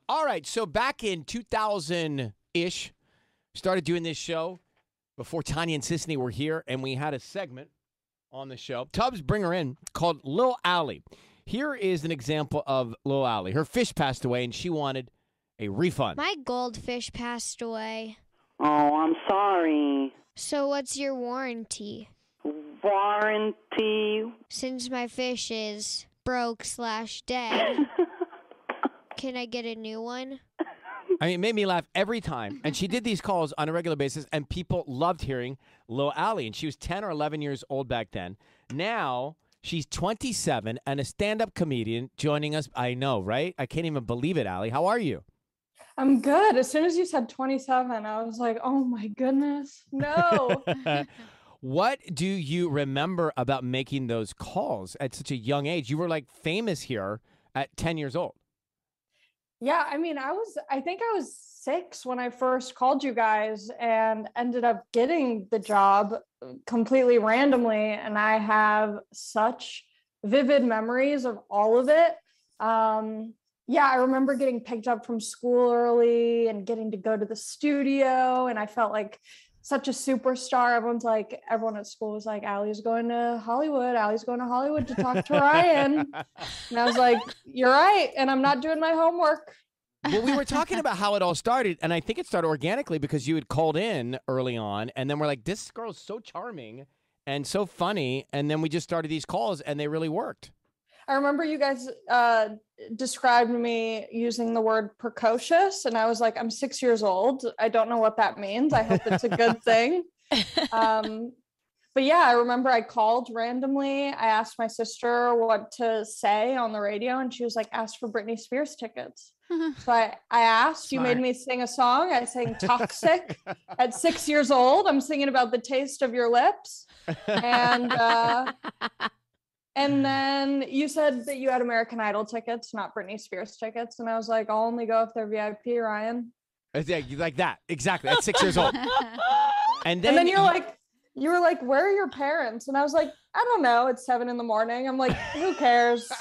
All right, so back in 2000-ish, started doing this show before Tanya and Sisney were here, and we had a segment on the show. Tubbs, bring her in, called Lil Allie. Here is an example of Lil Allie. Her fish passed away, and she wanted a refund. My goldfish passed away. Oh, I'm sorry. So what's your warranty? Warranty? Since my fish is broke/dead, can I get a new one? I mean, it made me laugh every time. And she did these calls on a regular basis, and people loved hearing Lil Allie. And she was 10 or 11 years old back then. Now, she's 27 and a stand-up comedian joining us. I know, right? I can't even believe it, Allie. How are you? I'm good. As soon as you said 27, I was like, oh my goodness, no. What do you remember about making those calls at such a young age? You were like famous here at 10 years old. Yeah, I mean, I think I was 6 when I first called you guys and ended up getting the job completely randomly. And I have such vivid memories of all of it. Yeah, I remember getting picked up from school early and getting to go to the studio. And I felt like such a superstar. Everyone at school was like, Allie's going to Hollywood. Allie's going to Hollywood to talk to Ryan. And I was like, you're right. And I'm not doing my homework. Well, we were talking about how it all started, and I think it started organically because you had called in early on, and then we're like, this girl's so charming and so funny, and then we just started these calls, and they really worked. I remember you guys described me using the word precocious, and I was like, I'm 6 years old. I don't know what that means. I hope it's a good thing. But yeah, I remember I called randomly. I asked my sister what to say on the radio, and she was like, ask for Britney Spears tickets. So I asked, Smart. You made me sing a song. I sang Toxic at 6 years old. I'm singing about the taste of your lips. And then you said that you had American Idol tickets, not Britney Spears tickets. And I was like, I'll only go if they're VIP, Ryan. Yeah, like that. Exactly. At 6 years old. And then you were like, where are your parents? And I was like, I don't know. It's 7 a.m. I'm like, who cares?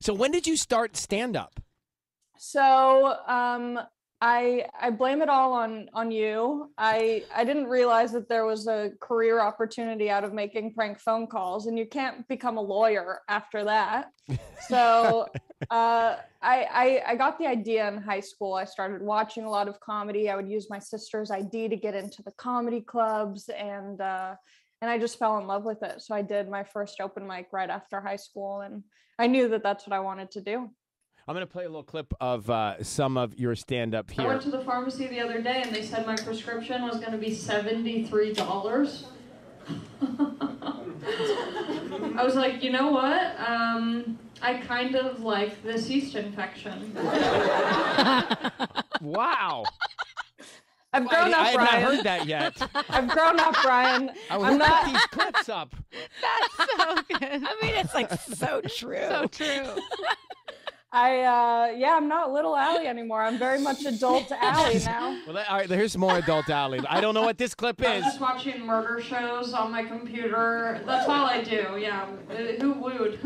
So when did you start stand-up? So I blame it all on you. I didn't realize that there was a career opportunity out of making prank phone calls, and you can't become a lawyer after that. So I got the idea in high school. I started watching a lot of comedy. I would use my sister's ID to get into the comedy clubs, and I just fell in love with it. So I did my first open mic right after high school, and I knew that that's what I wanted to do. I'm going to play a little clip of some of your stand-up here. I went to the pharmacy the other day, and they said my prescription was going to be $73. I was like, you know what? I kind of like this yeast infection. Wow. I've grown up, Ryan. I had not heard that yet. I've grown up, Ryan. I'm not these clips up. That's so good. I mean, it's like so true. So true. I'm not little Allie anymore. I'm very much adult Allie now. Well, all right, here's more adult Allie. I don't know what this clip is. I'm just watching murder shows on my computer. That's all I do, yeah. Who wooed?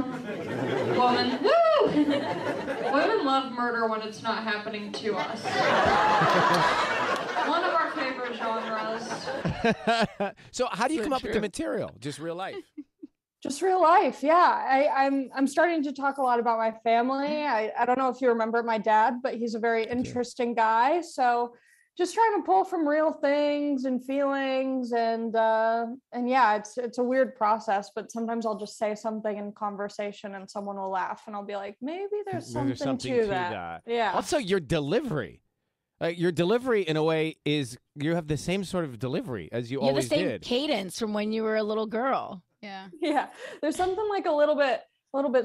Woman. Woo! Women love murder when it's not happening to us. One of our favorite genres. So how do you come up with the material? Just real life? Just real life, yeah. I'm starting to talk a lot about my family. I don't know if you remember my dad, but he's a very interesting guy. So just trying to pull from real things and feelings, and yeah, it's a weird process. But sometimes I'll just say something in conversation, and someone will laugh, and I'll be like, maybe there's something to that. Yeah. Also, your delivery. Your delivery, in a way, is you have the same sort of delivery as you always did. You have the same cadence from when you were a little girl. Yeah. Yeah. There's something like a little bit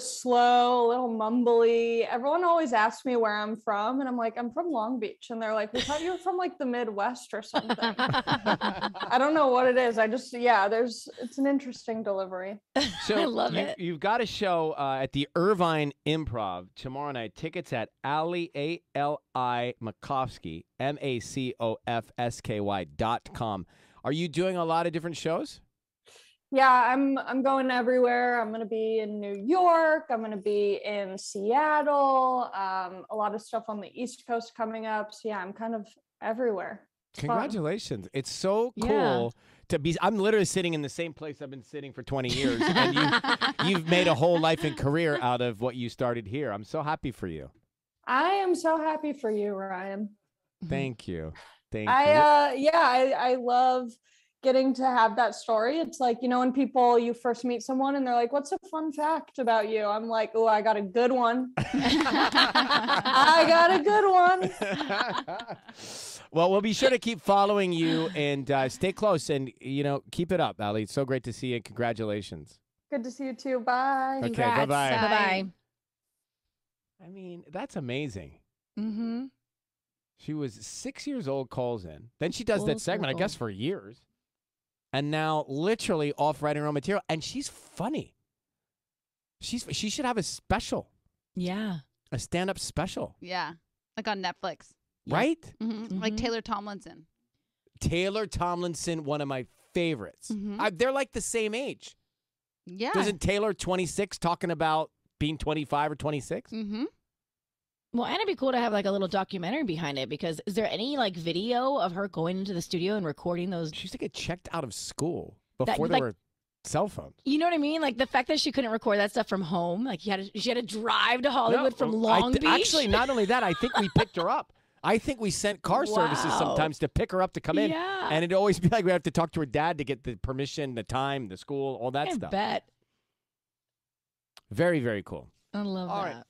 slow, a little mumbly. Everyone always asks me where I'm from, and I'm like, I'm from Long Beach. And they're like, we thought you were from like the Midwest or something. I don't know what it is. It's an interesting delivery. So I love it. You've got a show at the Irvine Improv tomorrow night. Tickets at Ali, A-L-I, Makovsky, MACOFSKY.com. Are you doing a lot of different shows? Yeah, I'm going everywhere. I'm gonna be in New York. I'm gonna be in Seattle. A lot of stuff on the East Coast coming up. So yeah, I'm kind of everywhere. It's fun. Congratulations. It's so Yeah. cool to be. I'm literally sitting in the same place I've been sitting for 20 years. And you've made a whole life and career out of what you started here. I'm so happy for you. I am so happy for you, Ryan. Thank you. Thank you. I love getting to have that story. It's like, you know, when you first meet someone and they're like, what's a fun fact about you? I'm like, oh, I got a good one. I got a good one. Well, we'll be sure to keep following you and stay close and, you know, keep it up, Allie. It's so great to see you. Congratulations. Good to see you too. Bye. Okay, Congrats. bye-bye. Bye-bye. I mean, that's amazing. Mm-hmm. She was 6 years old, calls in. Then she does Full that segment, I circle. guess, for years. And now literally off writing her own material. And she's funny. She should have a special, Yeah. a stand-up special, Yeah, like on Netflix. right? Like Mhm. Taylor Tomlinson. Taylor Tomlinson, one of my favorites. Mhm. They're like the same age. Yeah. Doesn't Taylor 26 talking about being 25 or 26? Mm-hmm. Well, and it'd be cool to have like a little documentary behind it because is there any like video of her going into the studio and recording those? She used to get checked out of school That- before there like- were cell phones. You know what I mean? Like the fact that she couldn't record that stuff from home, like she had to drive to Hollywood No, from Long Beach. Actually, not only that, I think we picked her up. I think we sent car services Wow. sometimes to pick her up to come in. Yeah. And it'd always be like we have to talk to her dad to get the permission, the time, the school, all that I stuff. bet. Very, very cool. I love All that. right.